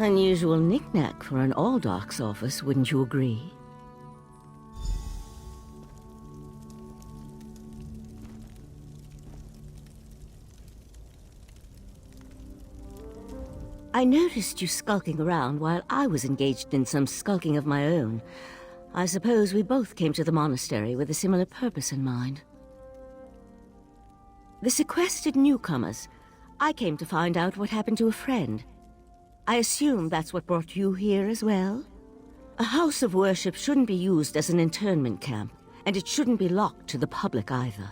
Unusual knick-knack for an Aldark's office, wouldn't you agree? I noticed you skulking around while I was engaged in some skulking of my own. I suppose we both came to the monastery with a similar purpose in mind. The sequestered newcomers. I came to find out what happened to a friend. I assume that's what brought you here as well? A house of worship shouldn't be used as an internment camp, and it shouldn't be locked to the public either.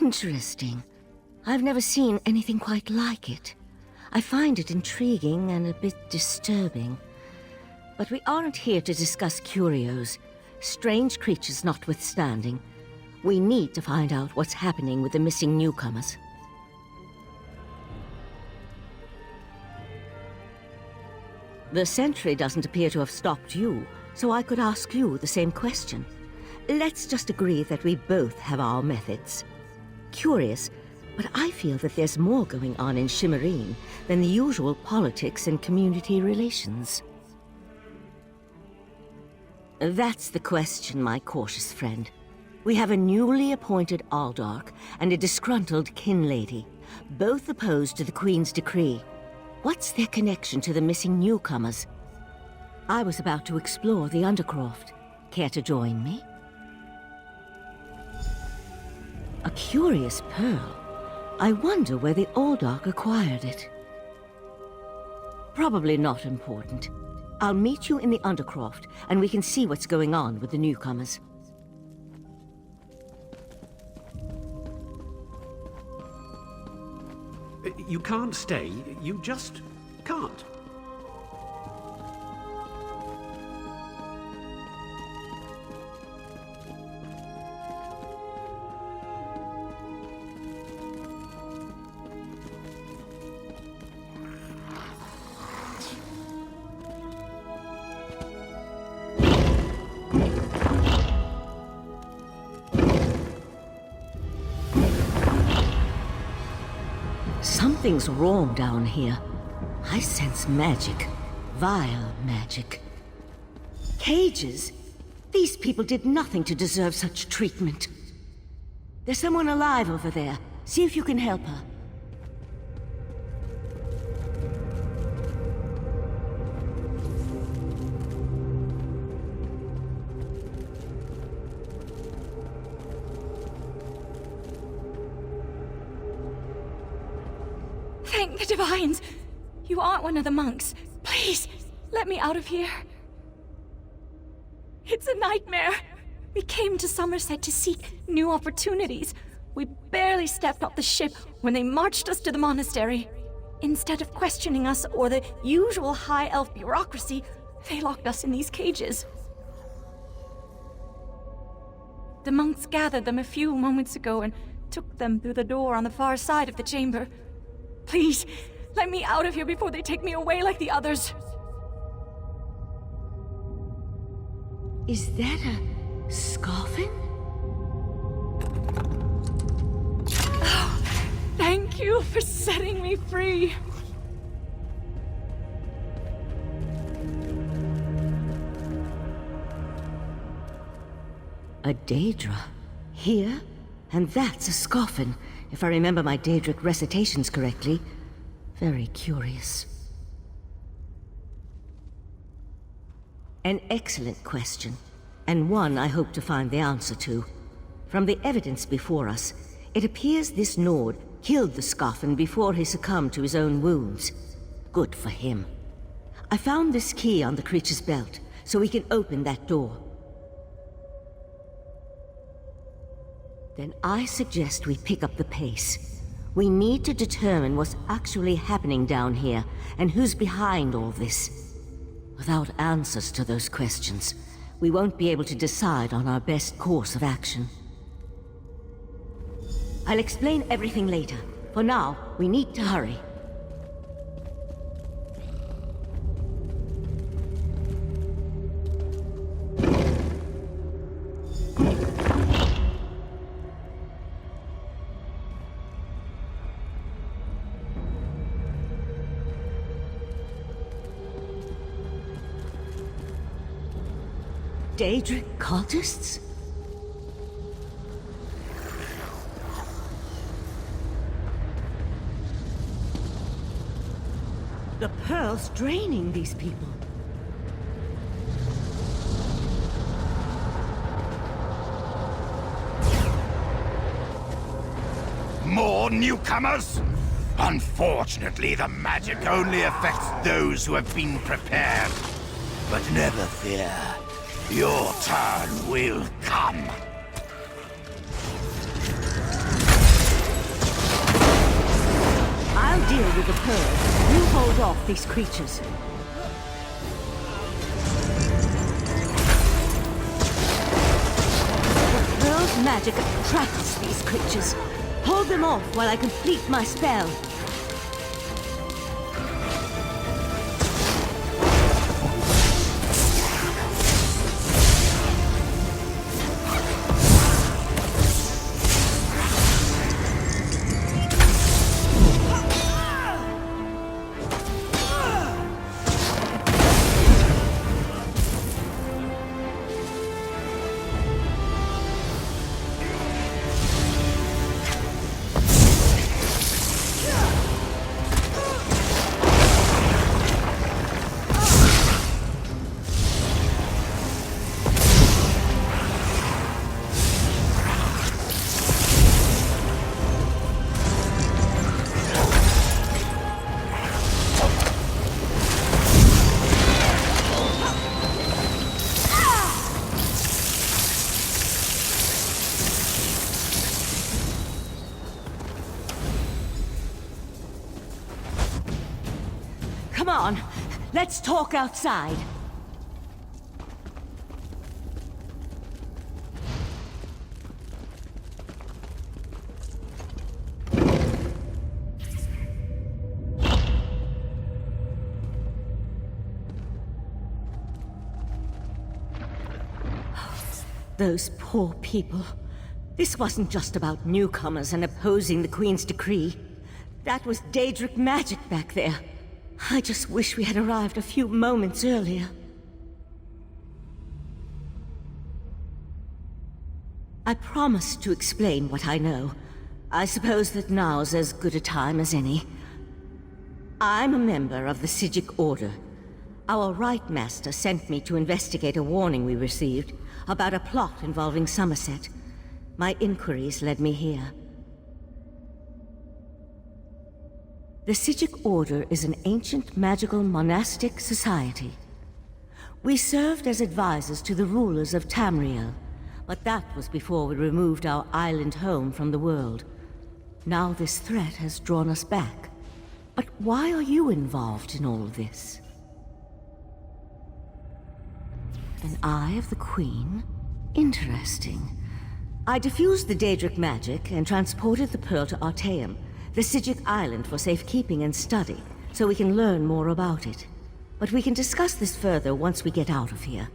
Interesting. I've never seen anything quite like it. I find it intriguing and a bit disturbing. But we aren't here to discuss curios, strange creatures notwithstanding. We need to find out what's happening with the missing newcomers. The sentry doesn't appear to have stopped you, so I could ask you the same question. Let's just agree that we both have our methods. Curious, but I feel that there's more going on in Shimmerine than the usual politics and community relations. That's the question, my cautious friend. We have a newly appointed Aldark and a disgruntled kin lady, both opposed to the Queen's decree. What's their connection to the missing newcomers? I was about to explore the Undercroft. Care to join me? A curious pearl. I wonder where the Aldark acquired it. Probably not important. I'll meet you in the Undercroft, and we can see what's going on with the newcomers. You can't stay. You just can't. Something's wrong down here. I sense magic. Vile magic. Cages? These people did nothing to deserve such treatment. There's someone alive over there. See if you can help her. Thank the Divines! You aren't one of the monks. Please, let me out of here. It's a nightmare. We came to Somerset to seek new opportunities. We barely stepped off the ship when they marched us to the monastery. Instead of questioning us or the usual high elf bureaucracy, they locked us in these cages. The monks gathered them a few moments ago and took them through the door on the far side of the chamber. Please, let me out of here before they take me away like the others. Is that a scoffin? Oh, thank you for setting me free. A Daedra? Here? And that's a scoffin, if I remember my Daedric recitations correctly. Very curious. An excellent question, and one I hope to find the answer to. From the evidence before us, it appears this Nord killed the Scoffin before he succumbed to his own wounds. Good for him. I found this key on the creature's belt, so we can open that door. Then I suggest we pick up the pace. We need to determine what's actually happening down here, and who's behind all this. Without answers to those questions, we won't be able to decide on our best course of action. I'll explain everything later. For now, we need to hurry. Daedric cultists? The pearl's draining these people. More newcomers? Unfortunately, the magic only affects those who have been prepared. But never fear. Your turn will come. I'll deal with the pearl. You hold off these creatures. The pearl's magic attracts these creatures. Hold them off while I complete my spell. Come on, let's talk outside. Those poor people. This wasn't just about newcomers and opposing the Queen's decree. That was Daedric magic back there. I just wish we had arrived a few moments earlier. I promised to explain what I know. I suppose that now's as good a time as any. I'm a member of the Psijic Order. Our Rite Master sent me to investigate a warning we received about a plot involving Somerset. My inquiries led me here. The Psijic Order is an ancient magical monastic society. We served as advisors to the rulers of Tamriel, but that was before we removed our island home from the world. Now this threat has drawn us back. But why are you involved in all of this? An Eye of the Queen? Interesting. I diffused the Daedric magic and transported the pearl to Artaeum, the Psijic island, for safekeeping and study, so we can learn more about it. But we can discuss this further once we get out of here.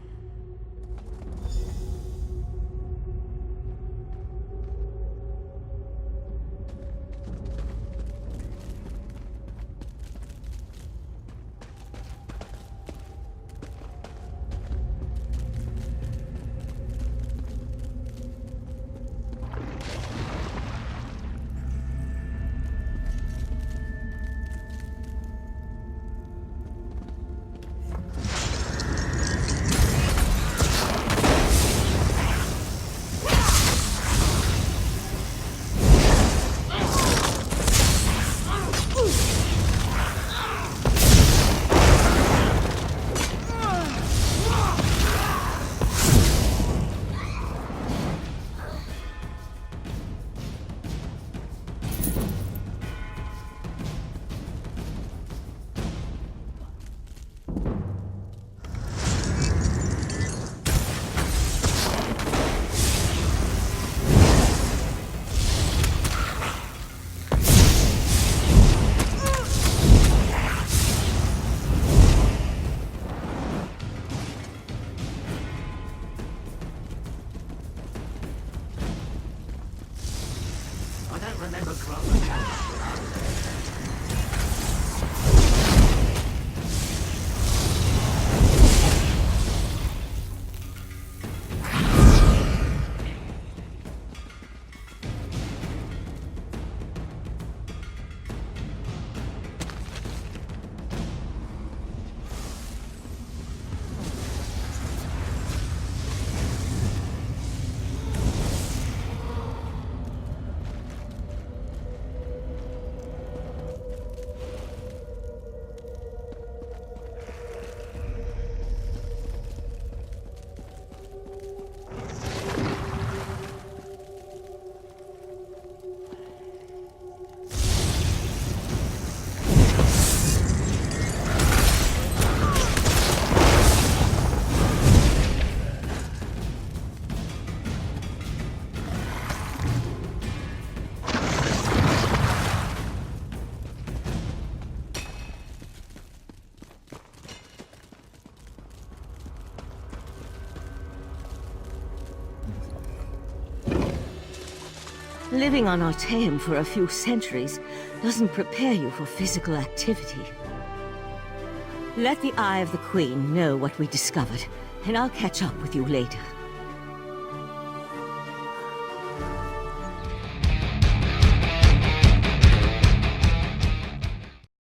Living on Artaeum for a few centuries doesn't prepare you for physical activity. Let the Eye of the Queen know what we discovered, and I'll catch up with you later.